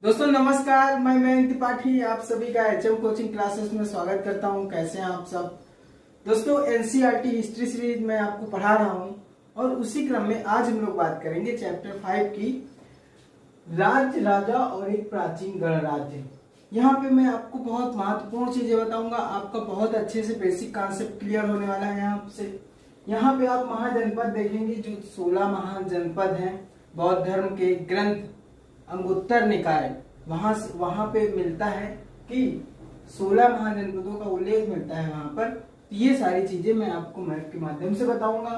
दोस्तों नमस्कार, मैं मयंक त्रिपाठी आप सभी का एचएम कोचिंग क्लासेस में स्वागत करता हूं। कैसे हैं आप सब दोस्तों। एनसीईआरटी हिस्ट्री सीरीज में आपको पढ़ा रहा हूं और उसी क्रम में आज हम लोग बात करेंगे चैप्टर 5 की राज्य, राजा और एक प्राचीन गणराज्य। यहाँ पे मैं आपको बहुत महत्वपूर्ण चीजें बताऊंगा। आपका बहुत अच्छे से बेसिक कॉन्सेप्ट क्लियर होने वाला है। यहाँ पे आप महाजनपद देखेंगे, जो 16 महाजनपद हैं बौद्ध धर्म के ग्रंथ अंगुत्तर निकाय वहां पे मिलता है कि 16 महाजनपदों का उल्लेख मिलता है वहां पर। तो ये सारी चीजें मैं आपको मैप के माध्यम से बताऊंगा।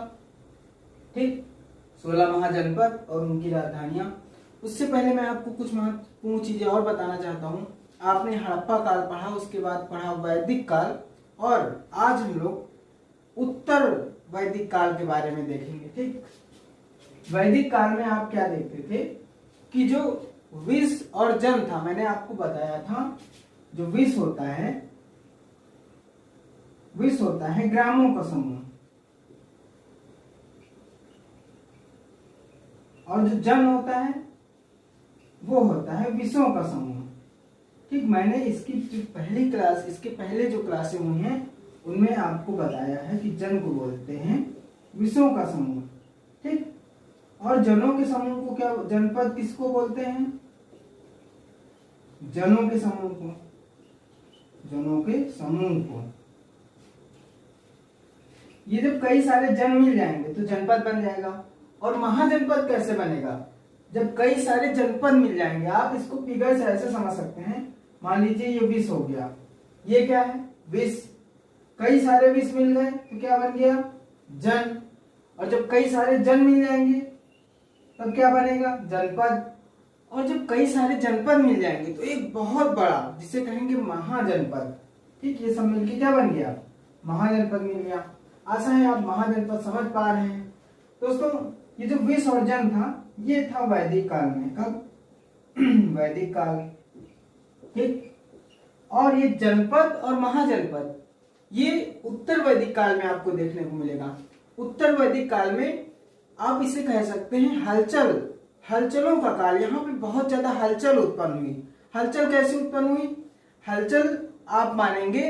ठीक, 16 महाजनपद और उनकी राजधानियां। उससे पहले मैं आपको कुछ महत्वपूर्ण चीजें और बताना चाहता हूँ। आपने हड़प्पा काल पढ़ा, उसके बाद पढ़ा वैदिक काल, और आज हम लोग उत्तर वैदिक काल के बारे में देखेंगे। ठीक, वैदिक काल में आप क्या देखते थे कि जो विष और जन था, मैंने आपको बताया था जो विष होता है ग्रामों का समूह, और जो जन होता है वो होता है विषों का समूह। ठीक, मैंने इसकी इसके पहले जो क्लासें हुई हैं उनमें आपको बताया है कि जन को बोलते हैं विषों का समूह। ठीक, और जनों के समूह को क्या, जनपद किसको बोलते हैं? जनों के समूह को। ये जब कई सारे जन मिल जाएंगे तो जनपद बन जाएगा। और महाजनपद कैसे बनेगा? जब कई सारे जनपद मिल जाएंगे। आप इसको फिगर से ऐसे समझ सकते हैं। मान लीजिए ये विष हो गया, ये क्या है? विष। कई सारे विष मिल गए तो क्या बन गया? जन। और जब कई सारे जन मिल जाएंगे तब क्या बनेगा? जनपद। और जब कई सारे जनपद मिल जाएंगे तो एक बहुत बड़ा, जिसे कहेंगे महाजनपद। ठीक, ये सब मिलके क्या बन गया? महाजनपद मिल गया। आशा है आप महाजनपद समझ पा रहे हैं। दोस्तों ये जो विष और जन था ये था वैदिक काल में। कब? वैदिक काल। ठीक, और ये जनपद और महाजनपद ये उत्तर वैदिक काल में आपको देखने को मिलेगा। उत्तर वैदिक काल में आप इसे कह सकते हैं हलचलों का काल। यहाँ पे बहुत ज्यादा हलचल उत्पन्न हुई। हलचल कैसे उत्पन्न हुई? हलचल आप मानेंगे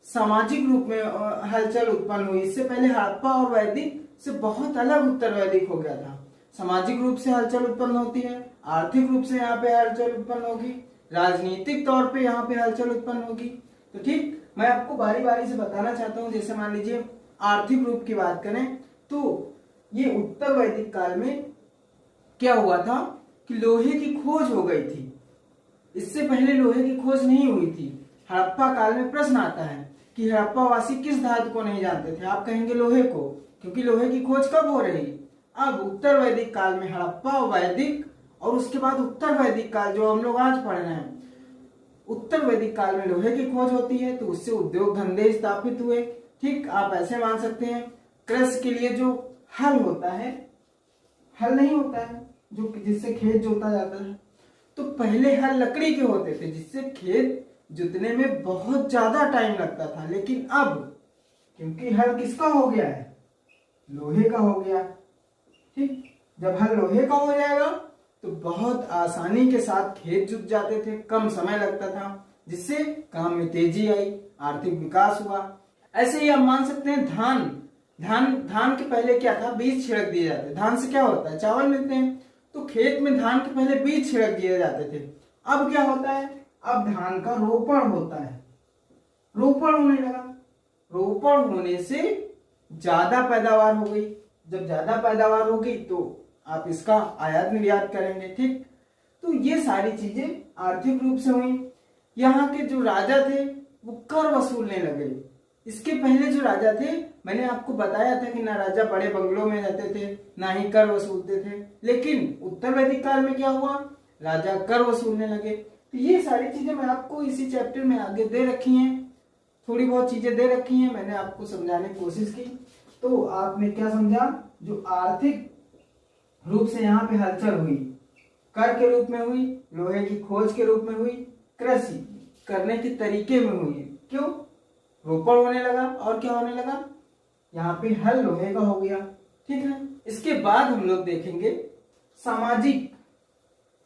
सामाजिक रूप में हलचल उत्पन्न हुई। इससे पहले हड़प्पा और वैदिक से बहुत अलग उत्तर वैदिक हो गया था। सामाजिक रूप से हलचल उत्पन्न होती है, आर्थिक रूप से यहाँ पे हलचल उत्पन्न होगी, राजनीतिक तौर पे यहाँ पे हलचल उत्पन्न होगी। तो ठीक, मैं आपको बारी बारी से बताना चाहता हूँ। जैसे मान लीजिए आर्थिक रूप की बात करें तो ये उत्तर वैदिक काल में क्या हुआ था कि लोहे की खोज हो गई थी। इससे पहले लोहे की खोज नहीं हुई थी। हड़प्पा काल में प्रश्न आता है कि हड़प्पा वासी किस धातु को नहीं जानते थे? आप कहेंगे लोहे को, क्योंकि लोहे की खोज कब हो रही? अब उत्तर वैदिक काल में हड़प्पा, वैदिक, और उसके बाद उत्तर वैदिक काल जो हम लोग आज पढ़ रहे हैं। उत्तर वैदिक काल में लोहे की खोज होती है तो उससे उद्योग धंधे स्थापित हुए। ठीक, आप ऐसे मान सकते हैं कृषि के लिए जो हल होता है, हल नहीं होता है जो जिससे खेत जोता जाता है, तो पहले हल लकड़ी के होते थे जिससे खेत जोतने में बहुत ज्यादा टाइम लगता था। लेकिन अब क्योंकि हल किसका हो गया है? लोहे का हो गया। ठीक, जब हल लोहे का हो जाएगा तो बहुत आसानी के साथ खेत जुत जाते थे, कम समय लगता था, जिससे काम में तेजी आई, आर्थिक विकास हुआ। ऐसे ही आप मान सकते हैं धान के पहले क्या था? बीज छिड़क दिए जाते। धान से क्या होता है? चावल मिलते हैं। तो खेत में धान के पहले बीज छिड़क दिए जाते थे। अब क्या होता है? अब धान का रोपण होता है। रोपण होने लगा। रोपण होने से ज्यादा पैदावार हो गई। जब ज्यादा पैदावार होगी तो आप इसका आयात निर्यात करेंगे। ठीक, तो ये सारी चीजें आर्थिक रूप से हुई। यहाँ के जो राजा थे वो कर वसूलने लगे। इसके पहले जो राजा थे, मैंने आपको बताया था कि ना राजा बड़े बंगलों में रहते थे ना ही कर वसूलते थे। लेकिन उत्तर वैदिक काल में क्या हुआ? राजा कर वसूलने लगे। तो ये सारी चीजें मैं आपको इसी चैप्टर में आगे दे रखी हैं। थोड़ी बहुत चीजें दे रखी हैं, मैंने आपको समझाने की कोशिश की। तो आपने क्या समझा? जो आर्थिक रूप से यहाँ पे हलचल हुई, कर के रूप में हुई, लोहे की खोज के रूप में हुई, कृषि करने के तरीके में हुई। क्यों? रोपण होने लगा। और क्या होने लगा? यहाँ पे हल लोहे का हो गया। ठीक है, इसके बाद हम लोग देखेंगे सामाजिक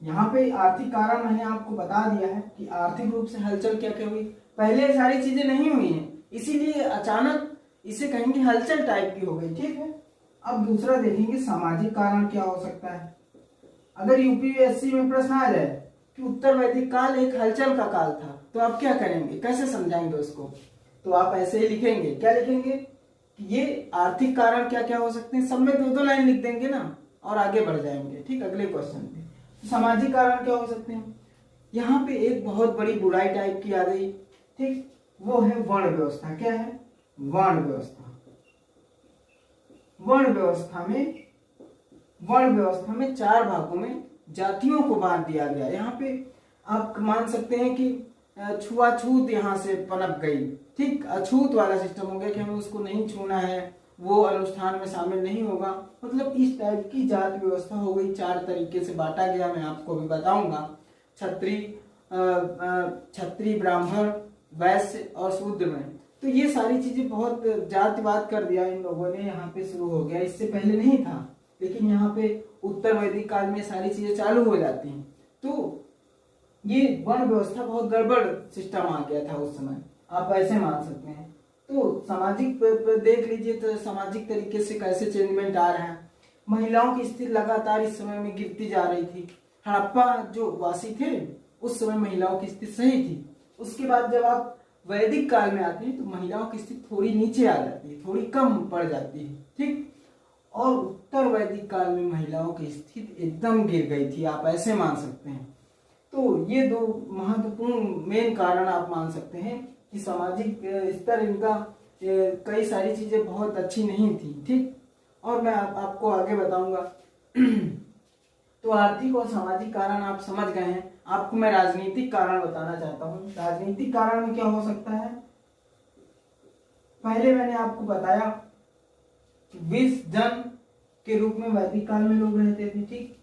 यहाँ पे आर्थिक कारण मैंने आपको बता दिया है कि आर्थिक रूप से हलचल क्या क्या हुई। पहले सारी चीजें नहीं हुई हैं, इसीलिए अचानक इसे कहेंगे हलचल टाइप की हो गई। ठीक है, अब दूसरा देखेंगे सामाजिक कारण क्या हो सकता है। अगर यूपीएससी में प्रश्न आ जाए कि उत्तर वैदिक काल एक हलचल का काल था, तो आप क्या करेंगे, कैसे समझाएंगे उसको? तो आप ऐसे ही लिखेंगे, क्या लिखेंगे कि ये आर्थिक कारण क्या क्या हो सकते हैं, सब में दो दो लाइन लिख देंगे ना और आगे बढ़ जाएंगे। ठीक, अगले क्वेश्चन पे। तो सामाजिक कारण क्या हो सकते हैं? यहाँ पे एक बहुत बड़ी बुराई टाइप की आ गई। ठीक, वो है वर्ण व्यवस्था। क्या है? वर्ण व्यवस्था। वर्ण व्यवस्था में चार भागों में जातियों को बांट दिया गया। यहाँ पे आप मान सकते हैं कि छुआछूत यहाँ से पनप गई। ठीक, अछूत वाला सिस्टम हो गया कि हमें उसको नहीं छूना है, वो अनुष्ठान में शामिल नहीं होगा। मतलब इस टाइप की जात व्यवस्था हो गई, चार तरीके से बांटा गया। मैं आपको भी बताऊंगा, क्षत्रिय, ब्राह्मण, वैश्य और शूद्र में। तो ये सारी चीजें बहुत जातिवाद कर दिया इन लोगों ने, यहाँ पे शुरू हो गया। इससे पहले नहीं था, लेकिन यहाँ पे उत्तर वैदिक काल में सारी चीजें चालू हो जाती हैं। तो ये वर्ण व्यवस्था बहुत गड़बड़ सिस्टम आ गया था उस समय, आप ऐसे मान सकते हैं। तो सामाजिक देख लीजिए तो सामाजिक तरीके से कैसे चेंजमेंट आ रहा है। महिलाओं की स्थिति लगातार इस समय में गिरती जा रही थी। हड़प्पा जो वासी थे उस समय महिलाओं की स्थिति सही थी। उसके बाद जब आप वैदिक काल में आते हैं तो महिलाओं की स्थिति थोड़ी नीचे आ जाती है, थोड़ी कम पड़ जाती है। ठीक, और उत्तर वैदिक काल में महिलाओं की स्थिति एकदम गिर गई थी, आप ऐसे मान सकते हैं। तो ये दो महत्वपूर्ण मेन कारण आप मान सकते हैं कि सामाजिक स्तर इनका कई सारी चीजें बहुत अच्छी नहीं थी। ठीक, और मैं आपको आगे बताऊंगा। तो आर्थिक और सामाजिक कारण आप समझ गए हैं। आपको मैं राजनीतिक कारण बताना चाहता हूँ। राजनीतिक कारण में क्या हो सकता है? पहले मैंने आपको बताया कि विष जन के रूप में वैदिक काल में लोग रहते थे। ठीक,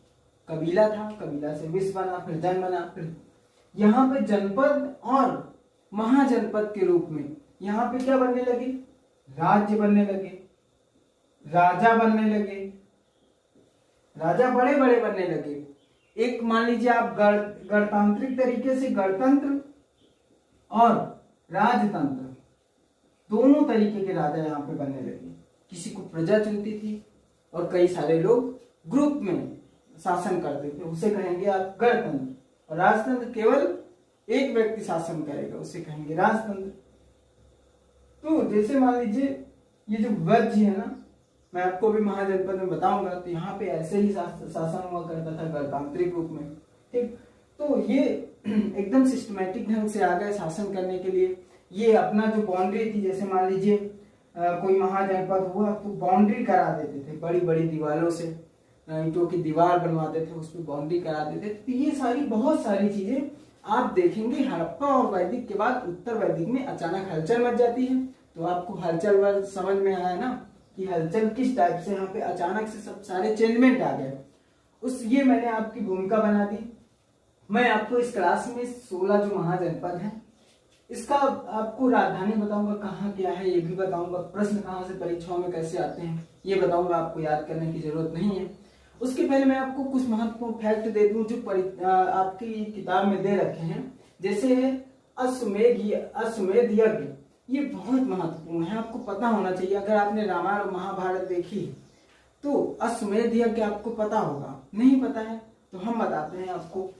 कबीला था, कबीला से विष बना, फिर जन बना, फिर यहाँ पे जनपद और महाजनपद के रूप में यहाँ पे क्या बनने लगे? राज्य बनने लगे, राजा बनने लगे, राजा बड़े बड़े बनने लगे। एक मान लीजिए आप गणतांत्रिक तरीके से गणतंत्र और राजतंत्र दोनों तरीके के राजा यहाँ पे बनने लगे। किसी को प्रजा चुनती थी और कई सारे लोग ग्रुप में शासन करते थे, उसे कहेंगे आप गणतंत्र। और राजतंत्र केवल एक व्यक्ति शासन करेगा, उसे कहेंगे राजतंत्र। तो जैसे मान लीजिए ये जो वज्य है ना, मैं आपको भी महाजनपद में बताऊंगा, तो यहाँ पे ऐसे ही शासन हुआ करता था गणतांत्रिक रूप में। ठीक, तो ये एकदम सिस्टमैटिक ढंग से आ गए शासन करने के लिए। ये अपना जो बाउंड्री थी, जैसे मान लीजिए कोई महाजनपद हुआ तो बाउंड्री करा देते थे बड़ी बड़ी दीवारों से, ईंटों की दीवार बनवाते थे, उस पर बाउंड्री करा देते थे। तो ये सारी बहुत सारी चीजें आप देखेंगे हड़प्पा और वैदिक के बाद उत्तर वैदिक में अचानक हलचल मच जाती है। तो आपको हलचल समझ में आया ना कि हलचल किस टाइप से यहाँ पे अचानक से सब सारे चेंजमेंट आ गए। ये मैंने आपकी भूमिका बना दी। मैं आपको इस क्लास में 16 जो महाजनपद है इसका आपको राजधानी बताऊंगा कहाँ क्या है, ये भी बताऊंगा। प्रश्न कहाँ से परीक्षाओं में कैसे आते हैं ये बताऊंगा, आपको याद करने की जरूरत नहीं है। उसके पहले मैं आपको कुछ महत्वपूर्ण फैक्ट दे दूं जो आपकी किताब में दे रखे हैं। जैसे अश्वमेध यज्ञ, ये बहुत महत्वपूर्ण है, आपको पता होना चाहिए। अगर आपने रामायण और महाभारत देखी तो अश्वमेध यज्ञ आपको पता होगा, नहीं पता है तो हम बताते हैं आपको।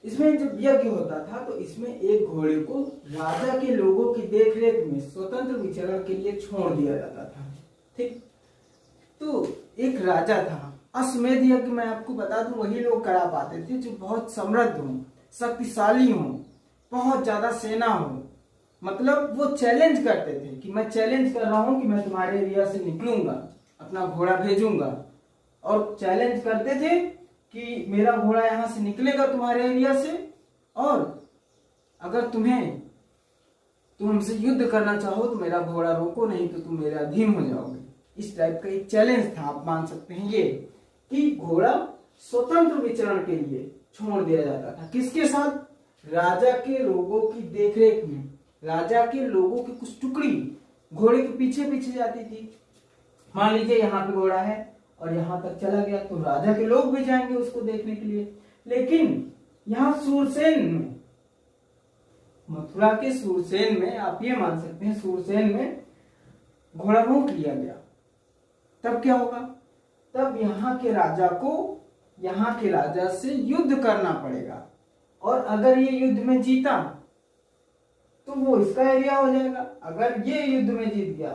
इसमें जब यज्ञ होता था तो इसमें एक घोड़े को राजा के लोगों की देखरेख में स्वतंत्र विचरण के लिए छोड़ दिया जाता था। ठीक, तो एक राजा था। अश्वमेध यज्ञ मैं आपको बता दूं वही लोग करा पाते थे जो बहुत समृद्ध हो, शक्तिशाली हो, बहुत ज्यादा सेना हो। मतलब वो चैलेंज करते थे कि मैं चैलेंज कर रहा हूं कि मैं तुम्हारे एरिया से निकलूंगा, अपना घोड़ा भेजूंगा, और चैलेंज करते थे कि मेरा घोड़ा यहां से निकलेगा तुम्हारे एरिया से, और अगर तुम हमसे युद्ध करना चाहो तो मेरा घोड़ा रोको, नहीं तो तुम मेरे अधीन हो जाओगे। इस टाइप का एक चैलेंज था, आप मान सकते हैं ये कि घोड़ा स्वतंत्र विचरण के लिए छोड़ दिया जाता था। किसके साथ? राजा के लोगों की देखरेख में। राजा के लोगों की कुछ टुकड़ी घोड़े के पीछे पीछे जाती थी। मान लीजिए यहाँ पे घोड़ा है और यहाँ तक चला गया तो राजा के लोग भी जाएंगे उसको देखने के लिए। लेकिन यहाँ सूरसेन में, मथुरा के सूरसेन में, आप ये मान सकते हैं सूरसेन में घोड़ा रोक लिया गया, तब क्या होगा? तब यहाँ के राजा को यहाँ के राजा से युद्ध करना पड़ेगा, और अगर ये युद्ध में जीता तो वो इसका एरिया हो जाएगा। अगर ये युद्ध में जीत गया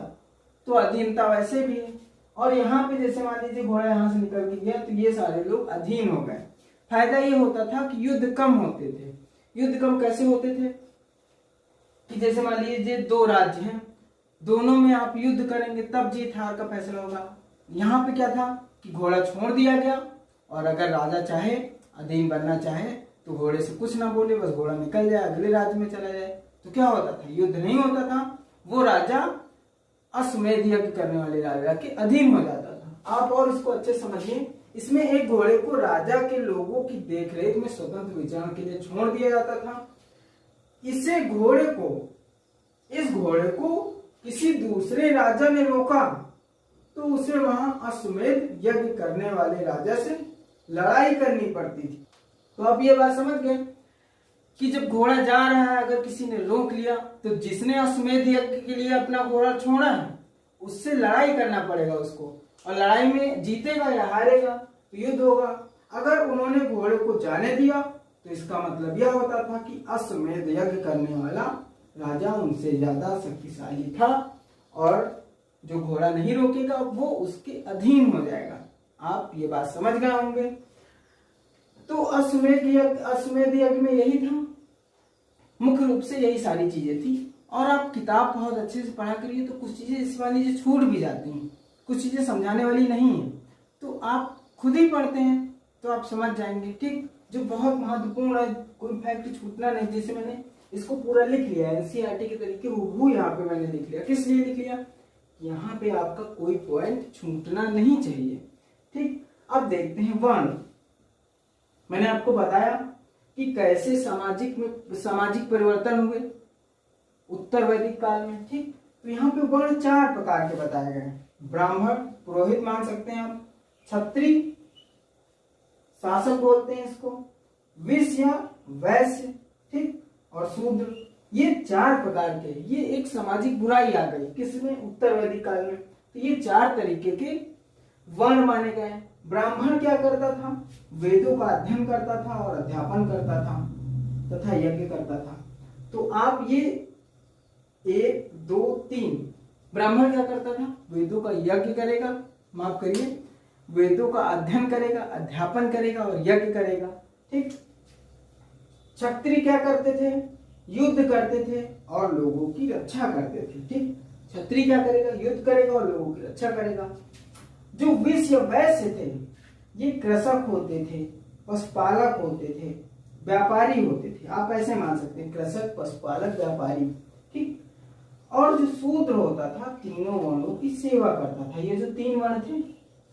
तो अधीनता वैसे भी है, और यहाँ पे जैसे मान लीजिए घोड़ा यहाँ से निकल के गया तो ये सारे लोग अधीन हो गए। फायदा ये होता था कि युद्ध कम होते थे। युद्ध कम कैसे होते थे कि जैसे मान लीजिए दो राज्य हैं, दोनों में आप युद्ध करेंगे तब जीत हार का फैसला होगा। यहाँ पे क्या था कि घोड़ा छोड़ दिया गया, और अगर राजा चाहे अधीन बनना चाहे तो घोड़े से कुछ ना बोले, बस घोड़ा निकल जाए अगले राज्य में चला जाए, तो क्या होता था? युद्ध नहीं होता था, वो राजा अश्वमेध यज्ञ करने वाले राजा के अधीन हो जाता था। आप और इसको अच्छे समझिए, इसमें एक घोड़े को राजा के लोगों की देखरेख में स्वतंत्र विचरण के लिए छोड़ दिया जाता था। इस घोड़े को किसी दूसरे राजा ने रोका तो उसे वहां अश्वमेध यज्ञ करने वाले राजा से लड़ाई करनी पड़ती थी। तो आप ये बात समझ गए कि जब घोड़ा जा रहा है, अगर किसी ने रोक लिया तो जिसने अश्वमेध यज्ञ के लिए अपना घोड़ा छोड़ा है उससे लड़ाई करना पड़ेगा उसको, और लड़ाई में जीतेगा या हारेगा तो युद्ध होगा। अगर उन्होंने घोड़े को जाने दिया तो इसका मतलब यह होता था कि अश्वमेध यज्ञ करने वाला राजा उनसे ज्यादा शक्तिशाली था, और जो घोड़ा नहीं रोकेगा वो उसके अधीन हो जाएगा। आप ये बात समझ गए होंगे। तो अश्वमेध यज्ञ में यही था, मुख्य रूप से यही सारी चीजें थी। और आप किताब बहुत अच्छे से पढ़ा करिए तो कुछ चीजें इस वाली जो छूट भी जाती हैं, कुछ चीजें समझाने वाली नहीं है, तो आप खुद ही पढ़ते हैं तो आप समझ जाएंगे। ठीक, जो बहुत महत्वपूर्ण है, कोई फैक्ट छूटना नहीं। जैसे मैंने इसको पूरा लिख लिया है एनसीईआरटी के तरीके, वो यहाँ पे मैंने लिख लिया। किस लिए लिख लिया? यहाँ पे आपका कोई पॉइंट छूटना नहीं चाहिए। ठीक, अब देखते हैं वर्ण। मैंने आपको बताया कि कैसे सामाजिक परिवर्तन हुए उत्तर वैदिक काल में। ठीक, तो यहाँ पे वर्ण 4 प्रकार के बताए गए हैं। ब्राह्मण, पुरोहित मान सकते हैं आप, क्षत्रिय, शासक बोलते हैं इसको, विश्य या वैश्य, ठीक, और शूद्र। ये 4 प्रकार के, ये एक सामाजिक बुराई आ गई किसमें? उत्तर वैदिक काल में। तो ये 4 तरीके के वर्ण माने गए। ब्राह्मण क्या करता था? वेदों का अध्ययन करता था और अध्यापन करता था तथा यज्ञ करता था। तो आप ये 1 2 3, ब्राह्मण क्या करता था? वेदों का यज्ञ करेगा, माफ करिए, वेदों का अध्ययन करेगा, अध्यापन करेगा और यज्ञ करेगा। ठीक, क्षत्रिय क्या करते थे? युद्ध करते थे और लोगों की रक्षा करते थे। ठीक, क्षत्रिय क्या करेगा? युद्ध करेगा और लोगों की रक्षा करेगा। जो विश्य वैश्य थे ये कृषक होते थे, पशुपालक होते थे, व्यापारी होते थे। आप ऐसे मान सकते हैं, कृषक, पशुपालक, व्यापारी। ठीक, और जो शूद्र होता था तीनों वर्णों की सेवा करता था। ये जो 3 वर्ण थे,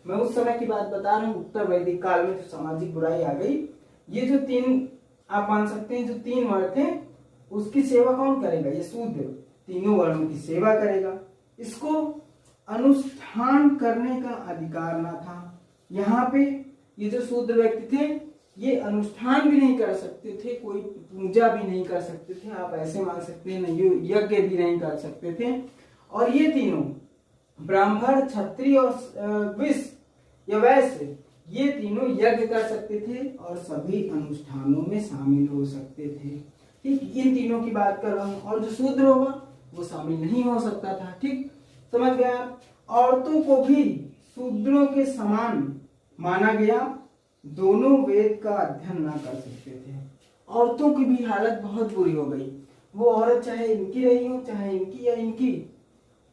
मैं उस समय की बात बता रहा हूँ, उत्तर वैदिक काल में जो सामाजिक बुराई आ गई, ये जो 3 आप मान सकते हैं, जो 3 वर्ण थे उसकी सेवा कौन करेगा? ये शूद्र तीनों वर्णों की सेवा करेगा। इसको अनुष्ठान करने का अधिकार ना था। यहाँ पे ये जो शूद्र व्यक्ति थे ये अनुष्ठान भी नहीं कर सकते थे, कोई पूजा भी नहीं कर सकते थे, आप ऐसे मान सकते हैं, यज्ञ भी नहीं कर सकते थे। और ये तीनों ब्राह्मण, क्षत्रिय और विश्य या वैश्य, ये तीनों यज्ञ कर सकते थे और सभी अनुष्ठानों में शामिल हो सकते थे। ठीक, इन तीनों की बात कर रहा हूँ। और जो शूद्र होगा वो शामिल नहीं हो सकता था। ठीक, समझ गया आप? औरतों को भी शूद्रों के समान माना गया, दोनों वेद का अध्ययन ना कर सकते थे। औरतों की भी हालत बहुत बुरी हो गई। वो औरत चाहे इनकी रही हो, चाहे इनकी या इनकी,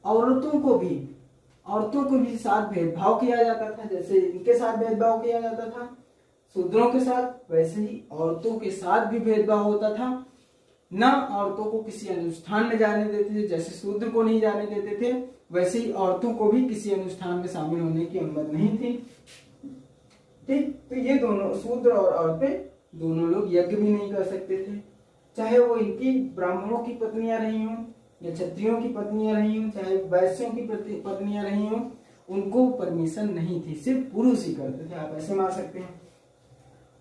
औरतों को भी साथ भेदभाव किया जाता था। जैसे इनके साथ भेदभाव किया जाता था शूद्रों के साथ, वैसे ही औरतों के साथ भी भेदभाव होता था। न औरतों को किसी अनुष्ठान में जाने देते थे, जैसे शूद्र को नहीं जाने देते थे, वैसे ही औरतों को भी किसी अनुष्ठान में शामिल होने की अनुमति नहीं थी। ठीक, तो ये दोनों शूद्र और औरतें दोनों लोग यज्ञ भी नहीं कर सकते थे, चाहे वो इनकी ब्राह्मणों की पत्नियां रही हों या क्षत्रियों की पत्नियां रही हों, चाहे वैश्यों की पत्नियां रही हों, उनको परमिशन नहीं थी, सिर्फ पुरुष ही करते थे। आप ऐसे मान सकते हैं।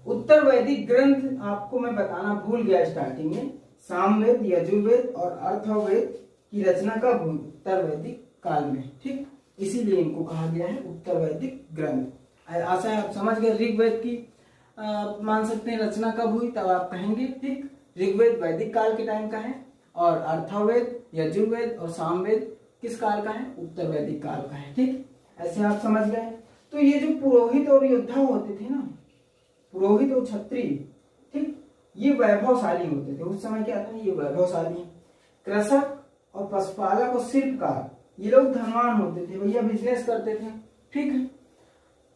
उत्तर वैदिक ग्रंथ आपको मैं बताना भूल गया स्टार्टिंग में, सामवेद, यजुर्वेद और अथर्ववेद की रचना कब हुई? उत्तर वैदिक काल में। ठीक, इसीलिए इनको कहा गया है उत्तर वैदिक ग्रंथ। आशा है आप समझ गए। ऋग्वेद की मान सकते हैं रचना कब हुई, तब आप कहेंगे। ठीक, ऋग्वेद वैदिक काल के टाइम का है और अथर्ववेद, यजुर्वेद और सामवेद किस काल का है? उत्तर वैदिक काल का है। ठीक, ऐसे आप समझ गए। तो ये जो पुरोहित और योद्धा होते थे ना, पुरोहित और क्षत्रिय, ठीक, ये वैभवशाली होते थे। उस समय क्या था? ये वैभवशाली। कृषक और पशुपालक और शिल्पकार, ये लोग धनवान होते थे, भैया बिजनेस करते थे। ठीक है,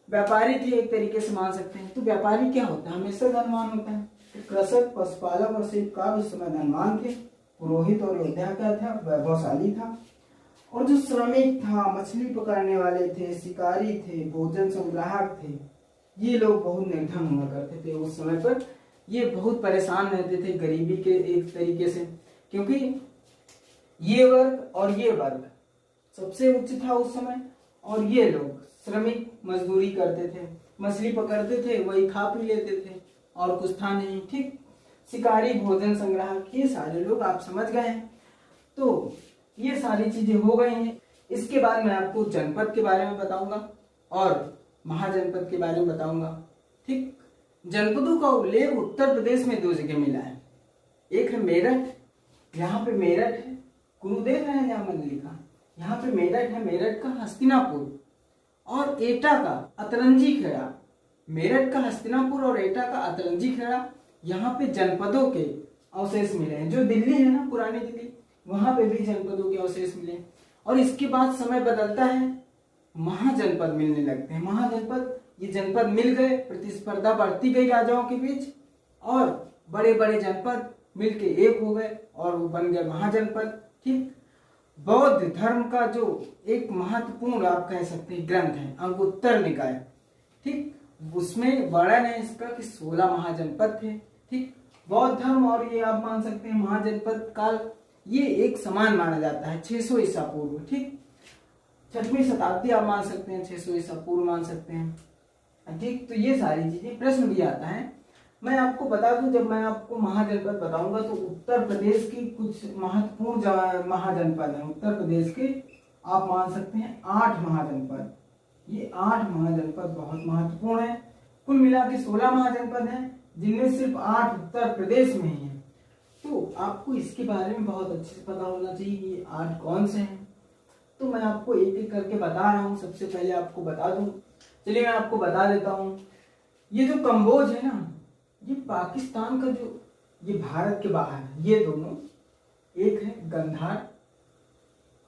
व्यापारी थे एक तरीके से मान सकते हैं। तो व्यापारी क्या होता है? हमेशा धनवान होता है। तो कृषक, पशुपालक और शिल्पकार उस समय धनवान थे। पुरोहित और योद्धा क्या था? वैभवशाली था। और जो श्रमिक था, मछली पकड़ने वाले थे, शिकारी थे, भोजन संग्राहक थे, ये लोग बहुत निर्धन हुआ करते थे उस समय पर। ये बहुत परेशान रहते थे गरीबी के एक तरीके से, क्योंकि ये वर्ग और ये वर्ग सबसे उच्च था उस समय। और ये लोग श्रमिक मजदूरी करते थे, मछली पकड़ते थे, वही खा पी लेते थे और कुछ था नहीं। ठीक, शिकारी, भोजन संग्राहक, ये सारे लोग आप समझ गए हैं। तो ये सारी चीजें हो गई हैं। इसके बाद मैं आपको जनपद के बारे में बताऊंगा और महाजनपद के बारे में बताऊंगा। ठीक, जनपदों का उल्लेख उत्तर प्रदेश में 2 जगह मिला है। एक है मेरठ, यहाँ पे मेरठ है, गुरुदेव है जहाँ मैंने लिखा, यहाँ पे मेरठ है, मेरठ का हस्तिनापुर, और एटा का अतरंजी खेड़ा। मेरठ का हस्तिनापुर और एटा का अतरंजी खेड़ा, यहाँ पे जनपदों के अवशेष मिले हैं। जो दिल्ली है ना, पुरानी दिल्ली, वहां पे भी जनपदों के अवशेष मिले। और इसके बाद समय बदलता है, महाजनपद मिलने लगते हैं। महाजनपद, ये जनपद मिल गए, प्रतिस्पर्धा बढ़ती गई राजाओं के बीच और बड़े बड़े जनपद मिलके एक हो गए और वो बन गए महाजनपद। ठीक, बौद्ध धर्म का जो एक महत्वपूर्ण आप कह सकते हैं ग्रंथ है अंगुत्तर निकाय। ठीक, उसमें वर्णन है इसका कि 16 महाजनपद थे। ठीक, बौद्ध धर्म और ये आप मान सकते हैं महाजनपद काल, ये एक समान माना जाता है 600 ईसा पूर्व। ठीक, 6वीं शताब्दी आप मान सकते हैं, 600 ईसा पूर्व मान सकते हैं। ठीक, तो ये सारी चीजें, प्रश्न भी आता है। मैं आपको बता दूं, जब मैं आपको महाजनपद बताऊंगा तो उत्तर प्रदेश की कुछ महत्वपूर्ण महाजनपद है उत्तर प्रदेश के, आप मान सकते हैं 8 महाजनपद। ये 8 महाजनपद बहुत महत्वपूर्ण है। कुल मिला के 16 महाजनपद हैं, जिनमें सिर्फ 8 उत्तर प्रदेश में ही है। तो आपको इसके बारे में बहुत अच्छे से पता होना चाहिए कि ये 8 कौन से हैं। तो मैं आपको एक एक करके बता रहा हूँ। सबसे पहले आपको बता दूं, चलिए मैं आपको बता देता हूँ। ये जो कंबोज है ना, ये पाकिस्तान का जो, ये भारत के बाहर है। ये दोनों, एक है गंधार,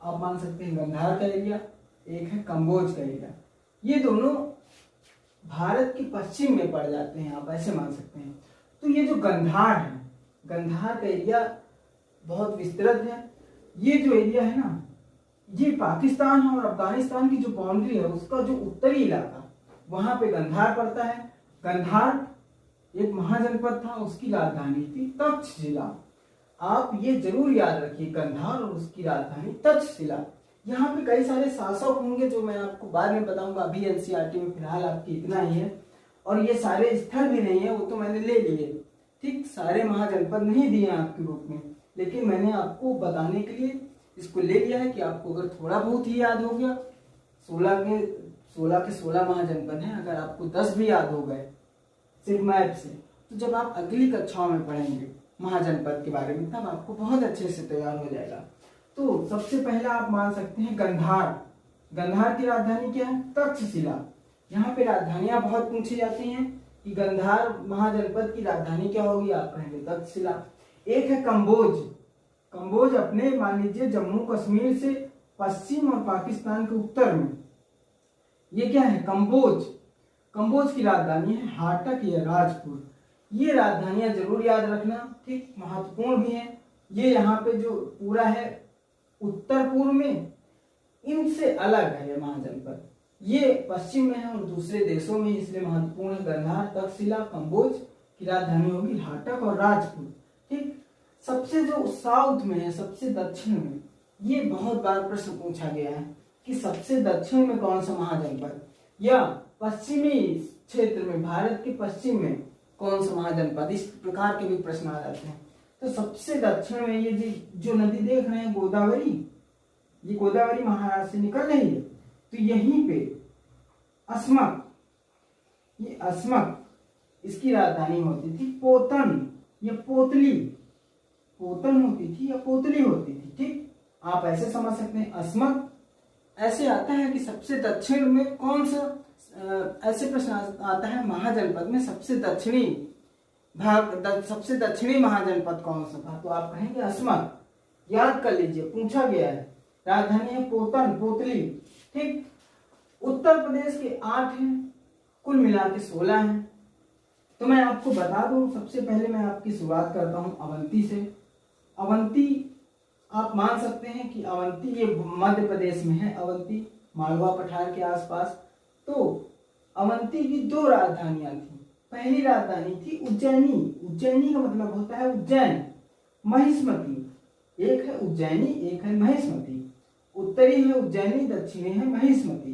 आप मान सकते हैं गंधार का एरिया, एक है कंबोज का एरिया। ये दोनों भारत के पश्चिम में पड़ जाते हैं, आप ऐसे मान सकते हैं। तो ये जो गंधार है, गंधार का एरिया बहुत विस्तृत है। ये जो एरिया है ना, ये पाकिस्तान और अफगानिस्तान की जो बाउंड्री है उसका जो उत्तरी इलाका, वहां पे गंधार पड़ता है। गंधार एक महाजनपद था, उसकी राजधानी थी तक्षशिला। आप ये जरूर याद रखिए, गंधार और उसकी राजधानी तक्षशिला। यहाँ पे कई सारे शासक होंगे जो मैं आपको बाद में बताऊंगा। अभी एनसीईआरटी में फिलहाल आपकी इतना ही है, और ये सारे स्थल भी नहीं है, वो तो मैंने ले लिए। ठीक, सारे महाजनपद नहीं दिए आपके रूप में, लेकिन मैंने आपको बताने के लिए इसको ले लिया है कि आपको अगर थोड़ा बहुत ही याद हो गया, 16 के 16 महाजनपद हैं, अगर आपको 10 भी याद हो गए सिर्फ मैप से, तो जब आप अगली कक्षाओं में पढ़ेंगे महाजनपद के बारे में, तब आपको बहुत अच्छे से तैयार हो जाएगा। तो सबसे पहला आप मान सकते हैं गंधार। गंधार की राजधानी क्या है? तक्षशिला। यहाँ पे राजधानियां बहुत पूछी जाती हैं कि गंधार महाजनपद की राजधानी क्या होगी, आप कहेंगे तक्षशिला। एक है कंबोज। कंबोज अपने मान लीजिए जम्मू कश्मीर से पश्चिम और पाकिस्तान के उत्तर में, ये क्या है? कंबोज। कंबोज की राजधानी है हाटक या राजपुर। ये राजधानियां जरूर याद रखना, ठीक, महत्वपूर्ण भी है। ये यहाँ पे जो पूरा है उत्तर पूर्व में, इनसे अलग है ये महाजनपद। ये पश्चिम में है और दूसरे देशों में, इसलिए महत्वपूर्ण है। गंधार, तक्षशिला, कंबोज की राजधानी होगी हाटक और राजपुर। ठीक, सबसे जो साउथ में है, सबसे दक्षिण में, ये बहुत बार प्रश्न पूछा गया है कि सबसे दक्षिण में कौन सा महाजनपद, या पश्चिमी क्षेत्र में, भारत के पश्चिम में कौन सा महाजनपद, इस प्रकार के भी प्रश्न आ जाते हैं। तो सबसे दक्षिण में ये जो नदी देख रहे हैं गोदावरी, ये गोदावरी महाराष्ट्र से निकल रही है, तो यहीं पे अस्मक, ये अस्मक इसकी राजधानी होती थी। पोतन या पोतली, पोतन होती थी या पोतली होती थी, ठीक, आप ऐसे समझ सकते हैं। अस्मक ऐसे आता है कि सबसे दक्षिण में कौन सा, ऐसे प्रश्न आता है महाजनपद में सबसे दक्षिणी भाग, सबसे दक्षिणी महाजनपद कौन सा था, तो आप कहेंगे अस्मक। याद कर लीजिए, पूछा गया है। राजधानी है पोतन, पोतली, ठीक। उत्तर प्रदेश के 8 हैं, कुल मिला के 16 हैं। तो मैं आपको बता दूं, सबसे पहले मैं आपकी शुरुआत करता हूं अवंती से। अवंती आप मान सकते हैं कि अवंती ये मध्य प्रदेश में है, अवंती मालवा पठार के आसपास। तो अवंती की 2 राजधानियां थी। पहली राजधानी थी उज्जैनी, उज्जैनी का मतलब होता है उज्जैन। महिष्मती, एक है उज्जैनी, एक है महिष्मती। उत्तरी है उज्जैनी, दक्षिणी है महिष्मती,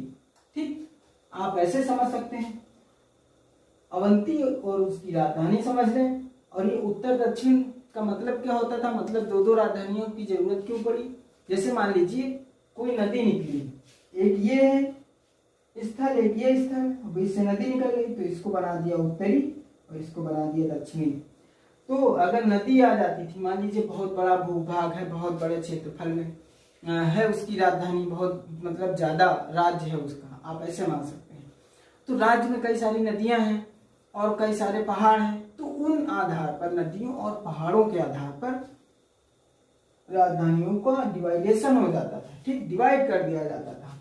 ठीक, आप ऐसे समझ सकते हैं। अवंती और उसकी राजधानी समझ लें। और ये उत्तर दक्षिण का मतलब क्या होता था, मतलब 2-2 राजधानियों की जरूरत क्यों पड़ी। जैसे मान लीजिए कोई नदी निकली, एक ये है स्थल, एक ये स्थल, अब इससे नदी निकल गई, तो इसको बना दिया उत्तरी और इसको बना दिया दक्षिणी। तो अगर नदी आ जाती थी, मान लीजिए बहुत बड़ा भूभाग है, बहुत बड़े क्षेत्रफल में है, उसकी राजधानी बहुत मतलब ज्यादा राज्य है उसका, आप ऐसे मान सकते हैं। तो राज्य में कई सारी नदियां हैं और कई सारे पहाड़ हैं, तो उन आधार पर, नदियों और पहाड़ों के आधार पर राजधानियों का डिवाइडेशन हो जाता था, ठीक, डिवाइड कर दिया जाता था।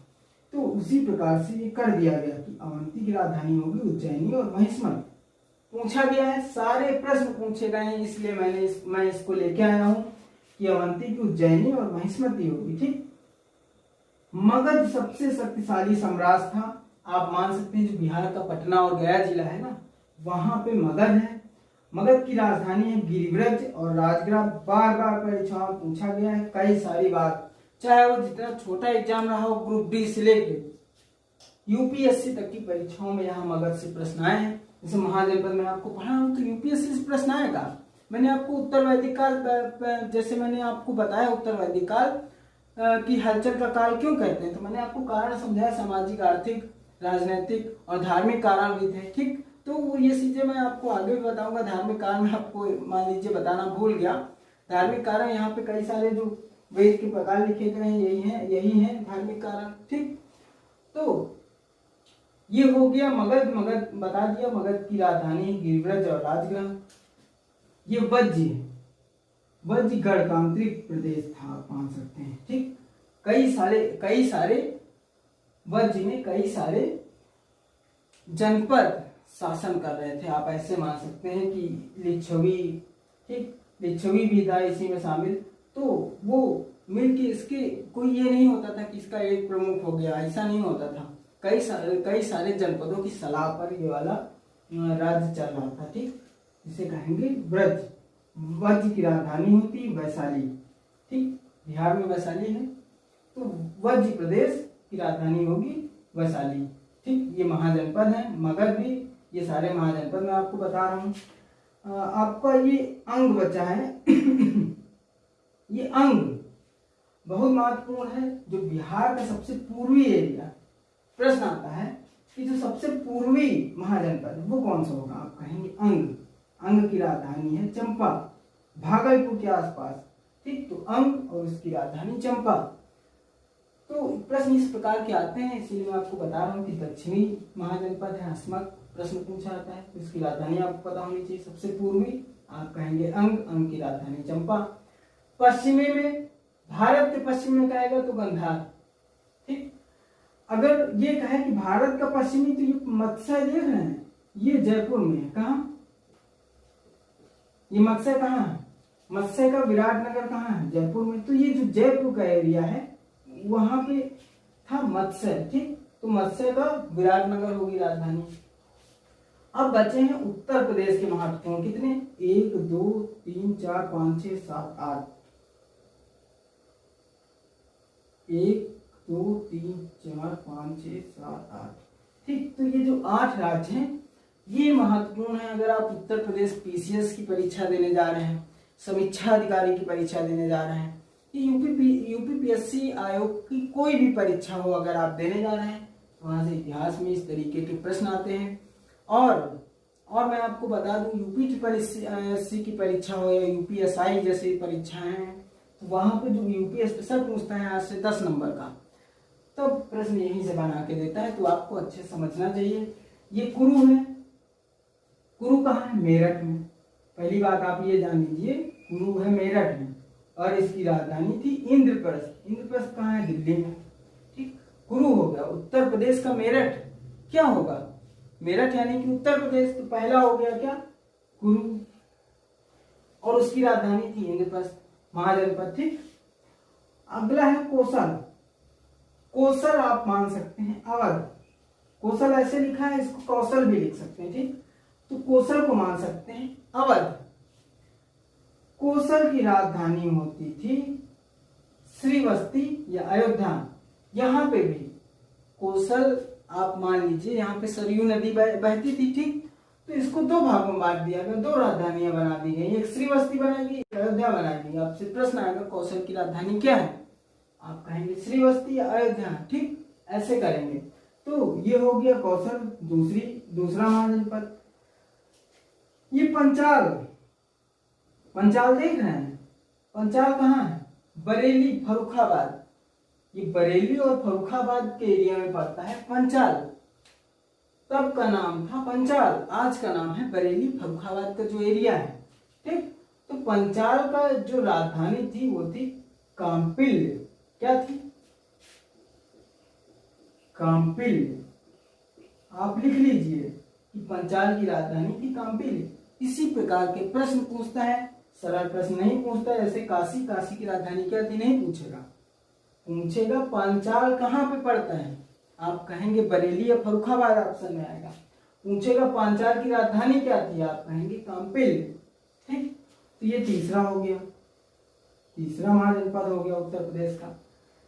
तो उसी प्रकार से ये कर दिया गया कि अवंती की राजधानी होगी उज्जैनी और महिष्मती। पूछा गया है, सारे प्रश्न पूछे गए हैं, इसलिए मैं इसको लेके आया हूं कि अवंती की उज्जैनी और महिष्मती होगी, ठीक। मगध सबसे शक्तिशाली साम्राज्य था, आप मान सकते हैं। जो बिहार का पटना और गया जिला है ना, वहां पे मगध है। मगध की राजधानी है गिरिब्रज और राजगृह। बार बार परीक्षाओं में पूछा गया है, कई सारी बार, चाहे वो जितना छोटा एग्जाम रहा हो, ग्रुप डी से लेके यूपीएससी तक की परीक्षाओं में यहाँ मगध से प्रश्न आए हैं। जैसे महाजनपद में आपको पढ़ा हूं, तो यूपीएससी से प्रश्न आएगा। मैंने आपको उत्तर वैदिक काल, जैसे मैंने आपको बताया उत्तर वैदिक काल की हलचल का काल क्यों कहते हैं, तो मैंने आपको कारण समझाया, सामाजिक, आर्थिक, राजनीतिक और धार्मिक कारण भी थे, ठीक। तो ये चीजें मैं आपको आगे भी बताऊंगा। धार्मिक कारण आपको मान लीजिए बताना भूल गया। धार्मिक कारण यहाँ पे कई सारे जो वेद के प्रकार लिखे गए हैं, यही है धार्मिक कारण, ठीक। तो ये हो गया मगध बता दिया, मगध की राजधानी गिरिब्रज और राजगृह। ये वज्र गणतांत्रिक प्रदेश था, आप मान सकते हैं, ठीक। कई सारे वज्र में कई सारे जनपद शासन कर रहे थे, आप ऐसे मान सकते हैं कि लिच्छवी, ठीक, लिच्छवी भी था इसी में शामिल। तो वो मिलके इसके कोई ये नहीं होता था कि इसका एक प्रमुख हो गया, ऐसा नहीं होता था। कई सारे जनपदों की सलाह पर ये वाला राज्य चल रहा था, ठीक। जिसे कहेंगे ब्रज। वज्र की राजधानी होती वैशाली, ठीक, बिहार में वैशाली है, तो वज्र प्रदेश की राजधानी होगी वैशाली, ठीक। ये महाजनपद है, मगध भी, ये सारे महाजनपद मैं आपको बता रहा हूँ। आपका ये अंग बचा है ये अंग बहुत महत्वपूर्ण है। जो बिहार का सबसे पूर्वी एरिया, प्रश्न आता है कि जो सबसे पूर्वी महाजनपद है वो कौन सा होगा, आप कहेंगे अंग। अंग की राजधानी है चंपा, भागलपुर के आसपास, ठीक। तो अंग और उसकी राजधानी चंपा। तो प्रश्न इस प्रकार के आते हैं, इसलिए मैं आपको बता रहा हूँ कि दक्षिणी महाजनपद है अस्मक, प्रश्न पूछा जाता है, इसकी राजधानी आपको पता होनी चाहिए। सबसे पूर्वी आप कहेंगे अंग, अंग की राजधानी चंपा। पश्चिमी में, भारत के पश्चिम में कहेगा तो गंधार, ठीक। अगर ये कहे कि भारत का पश्चिमी, तो ये मत्स्य देख रहे हैं, ये जयपुर में है। कहाँ ये मत्स्य कहाँ है, मत्स्य का विराटनगर कहाँ है, जयपुर में। तो ये जो जयपुर का एरिया है वहां पे था मत्स्य, ठीक। तो मत्स्य का विराटनगर होगी राजधानी। अब बचे हैं उत्तर प्रदेश के महत्वपूर्ण, कितने, 1 2 3 4 5 6 7 8, 1 2 3 4 5 6 7 8। ठीक, तो ये जो 8 राज्य हैं ये महत्वपूर्ण है। अगर आप उत्तर प्रदेश पीसीएस की परीक्षा देने जा रहे हैं, समीक्षा अधिकारी की परीक्षा देने जा रहे हैं, यूपीपीएससी आयोग की कोई भी परीक्षा हो अगर आप देने जा रहे हैं तो वहां से इतिहास में इस तरीके के प्रश्न आते हैं। और मैं आपको बता दूं, यूपी ट्रिपल एससी की परीक्षा हो या यूपीएसआई जैसी परीक्षाएं हैं तो वहां पे जो यूपी स्पेशल पूछता है आज से 10 नंबर का, तो प्रश्न यहीं से बना के देता है। तो आपको अच्छे से समझना चाहिए। ये कुरु है, कुरु कहाँ है? मेरठ में। पहली बात आप ये जान लीजिए, कुरु है मेरठ में और इसकी राजधानी थी इंद्रप्रस्थ। इंद्रप्रस्थ कहाँ है? दिल्ली में। ठीक, कुरु हो गया उत्तर प्रदेश का मेरठ। क्या होगा? मेरठ यानी कि उत्तर प्रदेश। तो पहला हो गया क्या? कुरु, और उसकी राजधानी थी इंद्रप्रस्थ, महाजनपद। ठीक, अगला है कौशल। कौशल आप मान सकते हैं अवध। कौशल ऐसे लिखा है, इसको कौशल भी लिख सकते हैं। ठीक, तो कौशल को मान सकते हैं अवध। कौशल की राजधानी होती थी श्रीवस्ती या अयोध्या। यहां पे भी कौशल आप मान लीजिए, यहाँ पे सरयू नदी बहती थी। ठीक, तो इसको 2 भागों में बांट दिया गया, 2 राजधानियां बना दी गई, एक श्रीवस्ती बनाएगी, एक अयोध्या बनाएगी। आपसे प्रश्न आएगा कौशल की राजधानी क्या है, आप कहेंगे श्रीवस्ती या अयोध्या। ठीक, ऐसे करेंगे। तो ये हो गया कौशल। दूसरा महाजनपद ये पंचाल। पंचाल देख रहे हैं? पंचाल कहाँ है? बरेली, फर्रुखाबाद। ये बरेली और फर्रुखाबाद के एरिया में पड़ता है पंचाल। तब का नाम था पंचाल, आज का नाम है बरेली फर्रुखाबाद का जो एरिया है। ठीक, तो पंचाल का जो राजधानी थी वो थी काम्पिल। क्या थी? काम्पिल। आप लिख लीजिए कि पंचाल की राजधानी थी काम्पिल। इसी प्रकार के प्रश्न पूछता है, सरल प्रश्न नहीं पूछता है। जैसे काशी, काशी की राजधानी क्या थी? नहीं पूछेगा। पूछेगा पंचाल कहाँ पे पड़ता है, आप कहेंगे बरेली या फर्रुखाबाद ऑप्शन में आएगा। पूछेगा पंचाल की राजधानी क्या थी, आप कहेंगे काम्पिल। ठीक, तो ये तीसरा हो गया, तीसरा महाजनपद हो गया उत्तर प्रदेश का।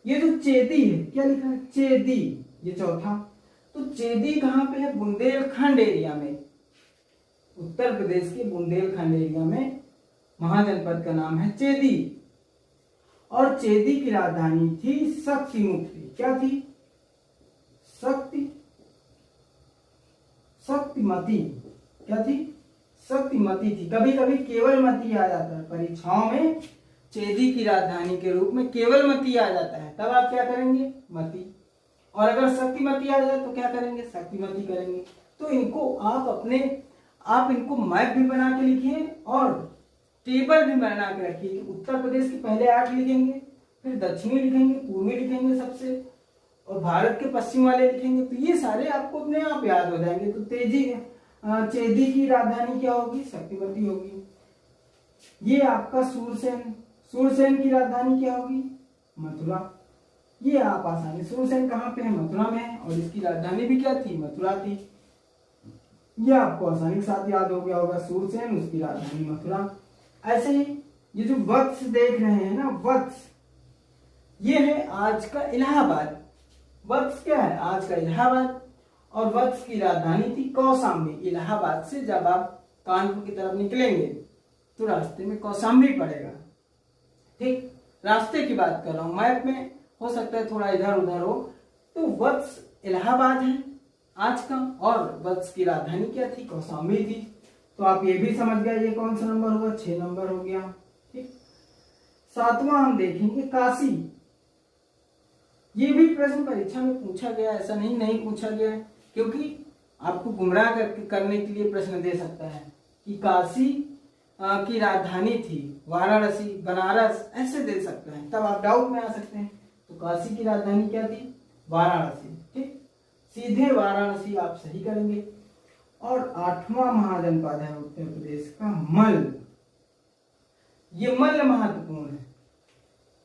ये जो चेदी है, क्या लिखा है? चेदी, ये चौथा। तो चेदी कहाँ पे है? बुंदेलखंड एरिया में। उत्तर प्रदेश के बुंदेलखंड एरिया में महाजनपद का नाम है चेदी। और चेदी की राजधानी थी शक्तिमुक्ति। क्या थी? शक्तिमती। क्या थी? शक्तिमती थी। कभी कभी केवलमती आ जाता है परीक्षाओं में, चेदी की राजधानी के रूप में केवलमती आ जाता है, तब आप क्या करेंगे? मती। और अगर शक्तिमती आ जाए तो क्या करेंगे? शक्तिमती करेंगे। तो आप इनको मैप भी बना के लिखिए और टेबल भी बना के रखिए। उत्तर प्रदेश के पहले 8 लिखेंगे, फिर दक्षिणी लिखेंगे, पूर्वी लिखेंगे सबसे, और भारत के पश्चिम वाले लिखेंगे। तो ये सारे आपको अपने आप याद हो जाएंगे। तो चेदी की राजधानी क्या होगी? शक्तिमती होगी। ये आपका सूरसेन की राजधानी क्या होगी? मथुरा। ये आप आसानी, सूरसेन कहाँ पे है? मथुरा में है, और इसकी राजधानी भी क्या थी? मथुरा थी। ये आपको आसानी के साथ याद हो गया होगा, सूरसेन, उसकी राजधानी मथुरा। ऐसे ही ये जो वत्स देख रहे हैं ना, वत्स, ये है आज का इलाहाबाद। वत्स क्या है? आज का इलाहाबाद। और वत्स की राजधानी थी कौशाम्बी। इलाहाबाद से जब आप कानपुर की तरफ निकलेंगे तो रास्ते में कौशाम्बी पड़ेगा। ठीक, रास्ते की बात कर रहा हूं, मैप में हो सकता है थोड़ा इधर उधर हो। तो वत्स इलाहाबाद है आज का, और वत्स की राजधानी क्या थी? कौशाम्बी थी। तो आप ये भी समझ गए, ये कौन सा नंबर होगा? 6 नंबर हो गया। ठीक, 7वां हम देखेंगे काशी। ये भी प्रश्न परीक्षा में पूछा गया, ऐसा नहीं पूछा गया है, क्योंकि आपको गुमराह करने के लिए प्रश्न दे सकता है कि काशी की राजधानी थी वाराणसी, बनारस, ऐसे दे सकता है, तब आप डाउट में आ सकते हैं। तो काशी की राजधानी क्या थी? वाराणसी। ठीक, सीधे वाराणसी आप सही करेंगे। और 8वां महाजनपद है उत्तर प्रदेश का मल्ल। ये मल्ल महत्वपूर्ण है।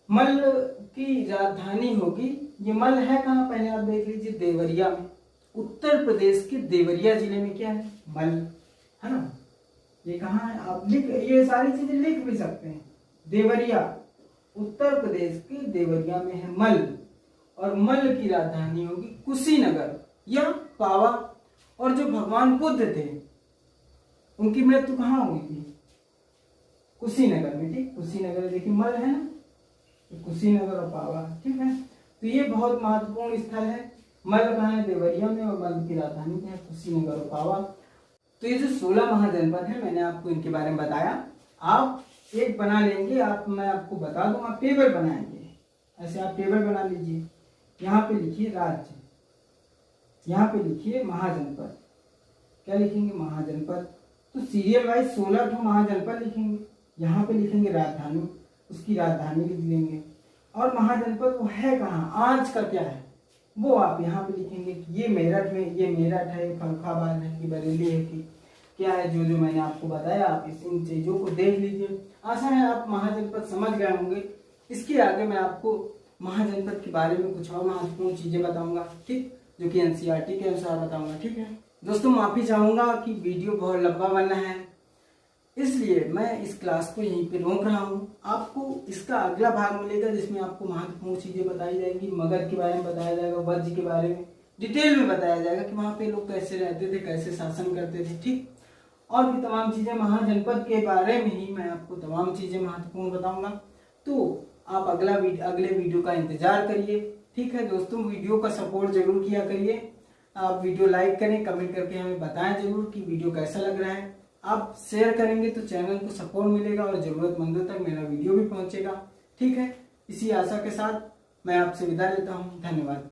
मल्ल की राजधानी होगी, ये मल्ल है कहाँ? पहले आप देख लीजिए, देवरिया में। उत्तर प्रदेश के देवरिया जिले में क्या है? मल्ल, है ना। ये कहाँ है? आप ये सारी चीजें लिख भी सकते हैं। देवरिया, उत्तर प्रदेश के देवरिया में है मल्ल। और मल्ल की राजधानी होगी कुशीनगर या पावा। और जो भगवान बुद्ध थे उनकी मृत्यु कहाँ हुई थी? कुशीनगर में। ठीक, कुशीनगर देखिए मल्ल है ना, तो कुशीनगर और पावा। ठीक है, तो ये बहुत महत्वपूर्ण स्थल है। मल्ल कहाँ है? देवरिया में। और मल्ल की राजधानी है कुशीनगर और पावा। तो ये जो 16 महाजनपद है मैंने आपको इनके बारे में बताया। आप एक बना लेंगे, मैं आपको बता दूं, आप टेबल बनाएंगे। ऐसे आप टेबल बना लीजिए। यहाँ पे लिखिए राज्य, यहाँ पे लिखिए महाजनपद। क्या लिखेंगे? महाजनपद। तो सीरियल वाइज 16 महाजनपद लिखेंगे। यहाँ पे लिखेंगे राजधानी, उसकी राजधानी लिख देंगे। और महाजनपद वो है कहाँ, आज का क्या है वो आप यहाँ पे लिखेंगे। ये मेरठ में, ये मेरठ है, फर्रुखाबाद है, कि बरेली है, कि क्या है। जो जो मैंने आपको बताया आप इन चीजों को देख लीजिए। आशा है आप महाजनपद समझ गए होंगे। इसके आगे मैं आपको महाजनपद के बारे में कुछ और महत्वपूर्ण चीजें बताऊंगा, ठीक, जो कि एनसीईआरटी के अनुसार बताऊंगा। ठीक है दोस्तों, माफी चाहूंगा कि वीडियो बहुत लंबा बनना है, इसलिए मैं इस क्लास को यहीं पे रोक रहा हूँ। आपको इसका अगला भाग मिलेगा जिसमें आपको महत्वपूर्ण चीजें बताई जाएंगी। मगध के बारे में बताया जाएगा, वज्र के बारे में डिटेल में बताया जाएगा कि वहाँ पे लोग कैसे रहते थे, कैसे शासन करते थे। ठीक, और भी तमाम चीजें महाजनपद के बारे में ही मैं आपको तमाम चीजें महत्वपूर्ण बताऊंगा। तो आप अगले वीडियो का इंतजार करिए। ठीक है दोस्तों, वीडियो का सपोर्ट जरूर किया करिए। आप वीडियो लाइक करें, कमेंट करके हमें बताएं जरूर कि वीडियो कैसा लग रहा है। आप शेयर करेंगे तो चैनल को सपोर्ट मिलेगा और जरूरतमंदों तक मेरा वीडियो भी पहुंचेगा। ठीक है, इसी आशा के साथ मैं आपसे विदा लेता हूं। धन्यवाद।